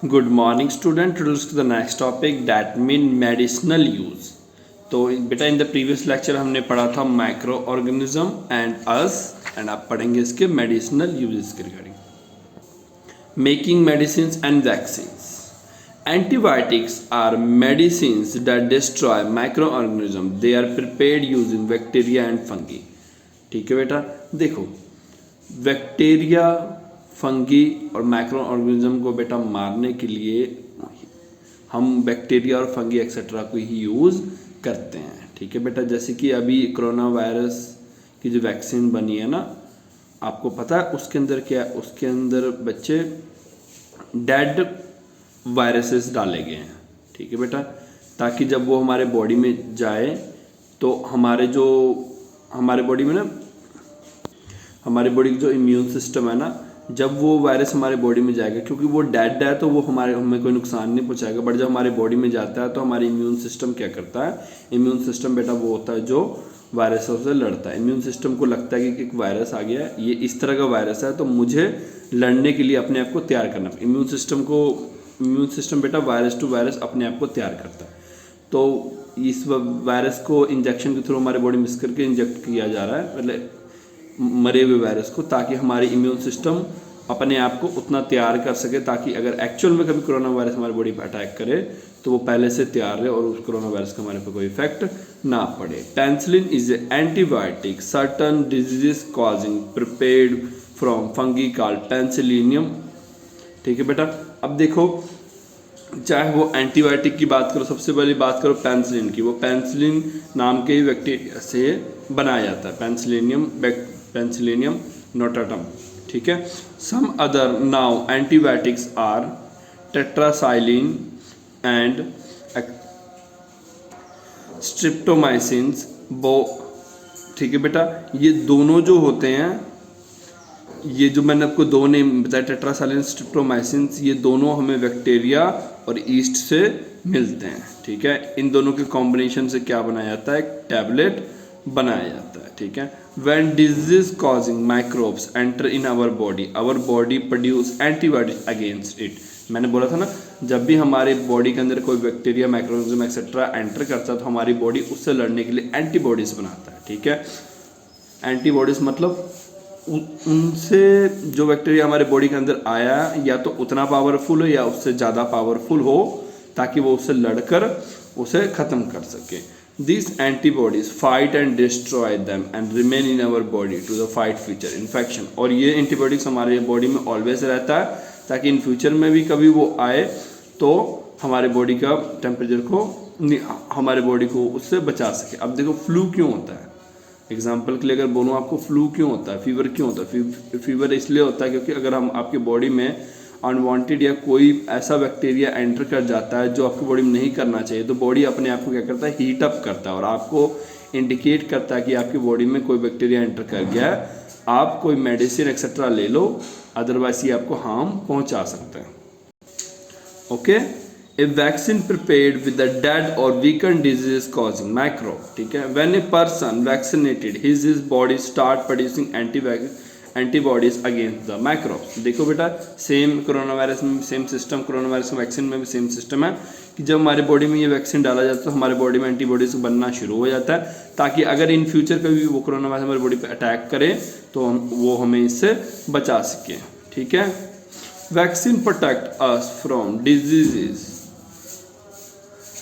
Good morning student, to the next topic that mean medicinal use. तो बेटा in the previous lecture हमने पढ़ा था माइक्रो ऑर्गेनिज्म एंड अस, एंड आप पढ़ेंगे इसके मेडिसिनल यूजेस के regarding. Making medicine and vaccines. Antibiotics are medicines that destroy micro organism. They are prepared using bacteria and fungi. ठीक है बेटा, देखो बैक्टीरिया, फंगी और माइक्रो ऑर्गेनिज्म को बेटा मारने के लिए हम बैक्टीरिया और फंगी एक्सेट्रा को ही यूज़ करते हैं। ठीक है बेटा, जैसे कि अभी कोरोना वायरस की जो वैक्सीन बनी है ना, आपको पता है उसके अंदर क्या है? उसके अंदर बच्चे डेड वायरसेस डाले गए हैं। ठीक है बेटा, ताकि जब वो हमारे बॉडी में जाए तो हमारे बॉडी में ना, हमारी बॉडी का जो इम्यून सिस्टम है ना, जब वो वायरस हमारे बॉडी में जाएगा, क्योंकि वो डेड है तो वो हमें कोई नुकसान नहीं पहुंचाएगा, बट जब हमारे बॉडी में जाता है तो हमारे इम्यून सिस्टम क्या करता है? इम्यून सिस्टम बेटा वो होता है जो वायरसों से लड़ता है। इम्यून सिस्टम को लगता है कि एक वायरस आ गया है, ये इस तरह का वायरस है, तो मुझे लड़ने के लिए अपने आप को तैयार करना। इम्यून सिस्टम बेटा वायरस टू वायरस अपने आप को तैयार करता है। तो इस वायरस को इंजेक्शन के थ्रू हमारे बॉडी में मिक्स करके इंजेक्ट किया जा रहा है, मतलब मरे हुए वायरस को, ताकि हमारी इम्यून सिस्टम अपने आप को उतना तैयार कर सके, ताकि अगर एक्चुअल में कभी कोरोना वायरस हमारी बॉडी पर अटैक करे तो वो पहले से तैयार रहे और उस कोरोना वायरस का हमारे पर कोई इफेक्ट ना पड़े। Penicillin is a antibiotic certain diseases causing prepared from fungi called penicillinium. ठीक है बेटा, अब देखो चाहे वो एंटीबायोटिक की बात करो, सबसे पहले बात करो पेनिसिलिन की, वो पेनिसिलिन नाम के ही बैक्टीरिया से बनाया जाता है, पेनिसिलिनियम नोटाटम। ठीक है, some other now antibiotics are tetracycline and streptomycins बो। ठीक है बेटा, ये दोनों जो होते हैं, ये जो मैंने आपको दो नेम बताया टेट्रासाइलिन, स्ट्रिप्टोमाइसिन्स, ये दोनों हमें बैक्टीरिया और ईस्ट से मिलते हैं। ठीक है, इन दोनों के कॉम्बिनेशन से क्या बनाया जाता है? एक टैबलेट बनाया जाता है। ठीक है, when disease causing microbes enter in our body produce antibodies against it. मैंने बोला था ना, जब भी हमारे बॉडी के अंदर कोई बैक्टीरिया, माइक्रोऑर्गेनिज्म एक्सेट्रा एंटर करता है तो हमारी बॉडी उससे लड़ने के लिए एंटीबॉडीज बनाता है। ठीक है, एंटीबॉडीज मतलब उनसे जो बैक्टीरिया हमारे बॉडी के अंदर आया या तो उतना पावरफुल हो या उससे ज़्यादा पावरफुल हो, ताकि वो उससे लड़कर उसे ख़त्म कर सके। These antibodies fight and destroy them and remain in our body to the fight future infection। और ये एंटीबॉडीज हमारे बॉडी में ऑलवेज रहता है, ताकि इन फ्यूचर में भी कभी वो आए तो हमारे बॉडी का टेम्परेचर को, हमारे बॉडी को उससे बचा सके। अब देखो फ्लू क्यों होता है, एग्जाम्पल के लिए अगर बोलूँ आपको, फ्लू क्यों होता है, फीवर क्यों होता है? फीवर इसलिए होता है क्योंकि अगर हम आपके बॉडी में अनवांटेड या कोई ऐसा बैक्टीरिया एंटर कर जाता है जो आपकी बॉडी में नहीं करना चाहिए, तो बॉडी अपने आप को क्या करता है? हीट अप करता है और आपको इंडिकेट करता है कि आपकी बॉडी में कोई बैक्टीरिया एंटर कर गया है, आप कोई मेडिसिन एक्सेट्रा ले लो, अदरवाइज ये आपको हार्म पहुंचा सकता है। Okay, A vaccine prepared with the dead और वीकन डिजीज कॉजिंग माइक्रोब। ठीक है, when a person vaccinated his body start producing antibodies against the microbes. देखो बेटा, सेम कोरोना वायरस में same system, corona virus vaccine में भी same system है कि जब हमारे बॉडी में ये वैक्सीन डाला जाता है तो हमारे बॉडी में एंटीबॉडीज बनना शुरू हो जाता है, ताकि अगर इन फ्यूचर कभी वो कोरोना वायरस हमारी बॉडी पे अटैक करे तो वो हमें इससे बचा सके। ठीक है, vaccine protect us from diseases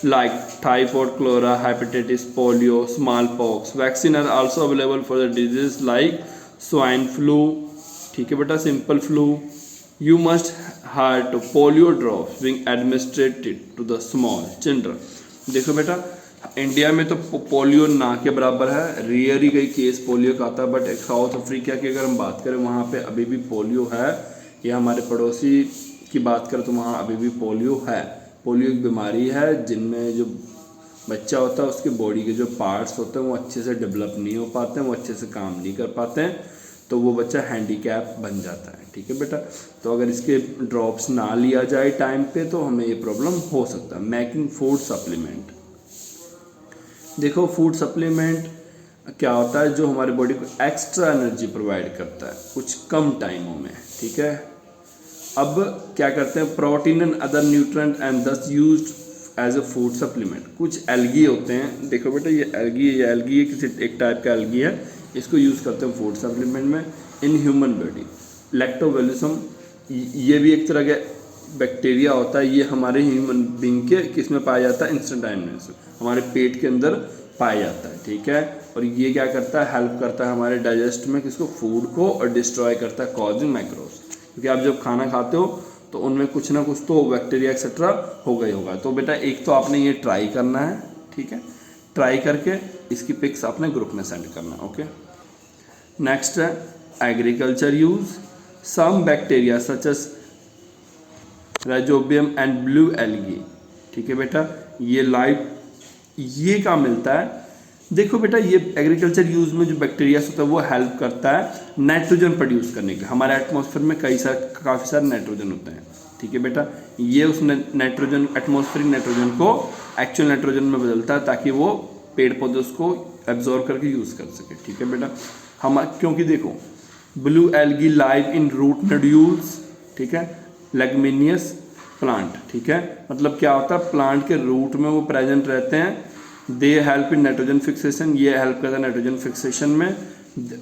like typhoid, cholera, hepatitis, polio, smallpox. Vaccine are also available for the diseases like swine flu. ठीक है बेटा, simple flu. You must have polio drops being administered to the small children. देखो बेटा, India में तो polio ना के बराबर है, रेयर ही कई केस पोलियो का आता है, बट साउथ अफ्रीका की अगर हम बात करें वहाँ पे अभी भी पोलियो है, या हमारे पड़ोसी की बात करें तो वहाँ अभी भी पोलियो है। पोलियो एक बीमारी है जिनमें जो बच्चा होता है उसके बॉडी के जो पार्ट्स होते हैं वो अच्छे से डेवलप नहीं हो पाते हैं, वो अच्छे से काम नहीं कर पाते हैं, तो वो बच्चा हैंडीकैप बन जाता है। ठीक है बेटा, तो अगर इसके ड्रॉप्स ना लिया जाए टाइम पे तो हमें ये प्रॉब्लम हो सकता है। Making food supplement. देखो फूड सप्लीमेंट क्या होता है? जो हमारे बॉडी को एक्स्ट्रा एनर्जी प्रोवाइड करता है कुछ कम टाइमों में। ठीक है, अब क्या करते हैं, protein and other nutrient and thus used as a food supplement. कुछ एल्गी होते हैं, देखो बेटा ये एल्गी है किसी एक टाइप का एल्गी है, इसको यूज़ करते हैं फूड सप्लीमेंट में इन ह्यूमन बॉडी। लैक्टोबैसिलम ये भी एक तरह का बैक्टीरिया होता है, ये हमारे ह्यूमन बींग के किस में पाया जाता है, इंटेस्टाइन में, हमारे पेट के अंदर पाया जाता है, ठीक है। और ये क्या करता है, हेल्प करता है हमारे डाइजेस्ट में किसको, फूड को, और डिस्ट्रॉय करता है कॉजिंग माइक्रोब्स, क्योंकि आप जब खाना खाते हो तो उनमें कुछ ना कुछ तो बैक्टीरिया एक्सेट्रा होगा ही होगा। तो बेटा एक तो आपने ये ट्राई करना है, ठीक है, ट्राई करके इसकी पिक्स अपने ग्रुप में सेंड करना, ओके। नेक्स्ट है agriculture use, some bacteria such as rhizobium and blue algae, ठीक है बेटा। ये लाइव ये क्या मिलता है, देखो बेटा ये एग्रीकल्चर यूज में जो बैक्टीरिया होता है वो हेल्प करता है नाइट्रोजन प्रोड्यूस करने के लिए। हमारे एटमॉस्फेयर में काफ़ी सारे नाइट्रोजन होते हैं, ठीक है बेटा। ये उस नाइट्रोजन, एटमॉस्फेरिक नाइट्रोजन को एक्चुअल नाइट्रोजन में बदलता है ताकि वो पेड़ पौधे उसको एब्जॉर्ब करके यूज़ कर सके, ठीक है बेटा। हम क्योंकि देखो blue algae live in root nodules, ठीक है, लेगमिनियस प्लांट, ठीक है, मतलब क्या होता है, प्लांट के रूट में वो प्रेजेंट रहते हैं। They help in nitrogen fixation, ये हेल्प करता है नाइट्रोजन फिक्सेशन में,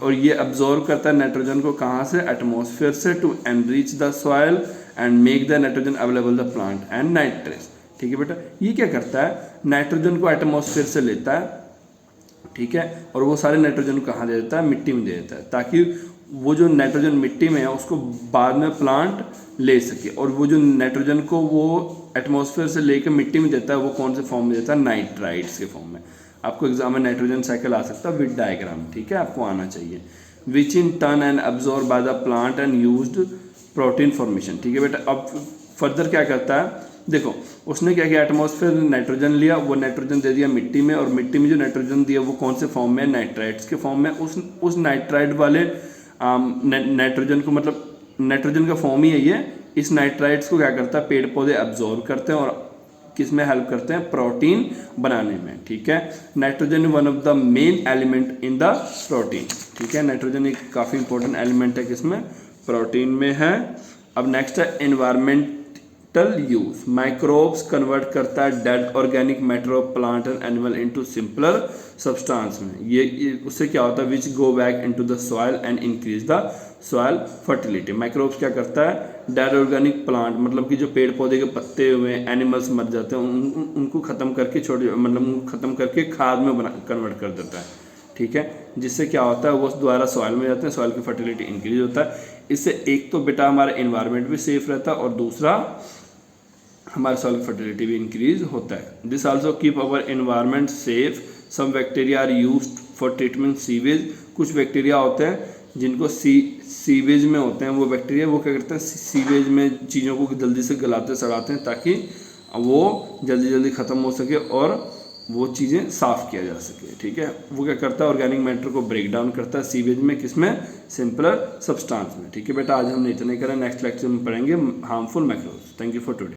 और ये अब्जॉर्ब करता है नाइट्रोजन को कहाँ से, एटमॉस्फेयर से, to enrich the soil and make the nitrogen available the plant and nitrates, ठीक है बेटा। ये क्या करता है, नाइट्रोजन को एटमॉस्फेयर से लेता है, ठीक है, और वो सारे नाइट्रोजन कहाँ दे देता है, मिट्टी में दे देता है, ताकि वो जो नाइट्रोजन मिट्टी में है उसको बाद में प्लांट ले सके। और वो जो नाइट्रोजन को वो एटमॉस्फेयर से लेकर मिट्टी में देता है वो कौन से फॉर्म में देता है, नाइट्राइट्स के फॉर्म में। आपको एग्जाम में नाइट्रोजन साइकिल आ सकता है विद डायग्राम, ठीक है, आपको आना चाहिए। Which in turn and absorb by the plant and used protein formation, ठीक है बेटा। अब फर्दर क्या करता है, देखो उसने क्या किया, एटमॉस्फेयर में नाइट्रोजन लिया, वो नाइट्रोजन दे दिया मिट्टी में, और मिट्टी में जो नाइट्रोजन दिया वो कौन से फॉर्म में, नाइट्राइट्स के फॉर्म में। उस नाइट्राइट वाले नाइट्रोजन को, मतलब नाइट्रोजन का फॉर्म ही है ये, इस नाइट्राइट्स को क्या करता है, पेड़ पौधे एब्जॉर्ब करते हैं और किस में हेल्प करते हैं, प्रोटीन बनाने में, ठीक है। Nitrogen one of the main element in the protein, ठीक है। नाइट्रोजन एक काफ़ी इंपॉर्टेंट एलिमेंट है किसमें, प्रोटीन में है। अब नेक्स्ट है एनवायरमेंटल यूज, माइक्रोब्स कन्वर्ट करता है dead organic matter of plant and animal into simpler substance में। ये उससे क्या होता है, which go back into the soil and increase the soil fertility. Microbes क्या करता है, डेड ऑर्गेनिक प्लांट, मतलब कि जो पेड़ पौधे के पत्ते हुए एनिमल्स मर जाते हैं उनको ख़त्म करके मतलब ख़त्म करके खाद में कन्वर्ट कर देता है, ठीक है। जिससे क्या होता है, वो द्वारा सॉइल में जाते हैं, सॉइल की फर्टिलिटी इंक्रीज होता है। इससे एक तो बेटा हमारा एनवायरनमेंट भी सेफ रहता है और दूसरा हमारे सॉइल की फर्टिलिटी भी इंक्रीज होता है। This also keep our environment safe. Some bacteria are used for treatment sewage, कुछ बैक्टीरिया होते हैं जिनको सीवेज में होते हैं, वो बैक्टीरिया वो क्या करते हैं, सीवेज में चीज़ों को जल्दी से गलाते सड़ाते हैं ताकि वो जल्दी जल्दी ख़त्म हो सके और वो चीज़ें साफ़ किया जा सके, ठीक है। वो क्या करता है, ऑर्गेनिक मैटर को ब्रेक डाउन करता है सीवेज में, किसमें, सिंपलर सब्सटेंस में, ठीक है बेटा। आज हमने इतने करें, नेक्स्ट लेक्चर में पढ़ेंगे harmful मैक्रोब्स। Thank you for today.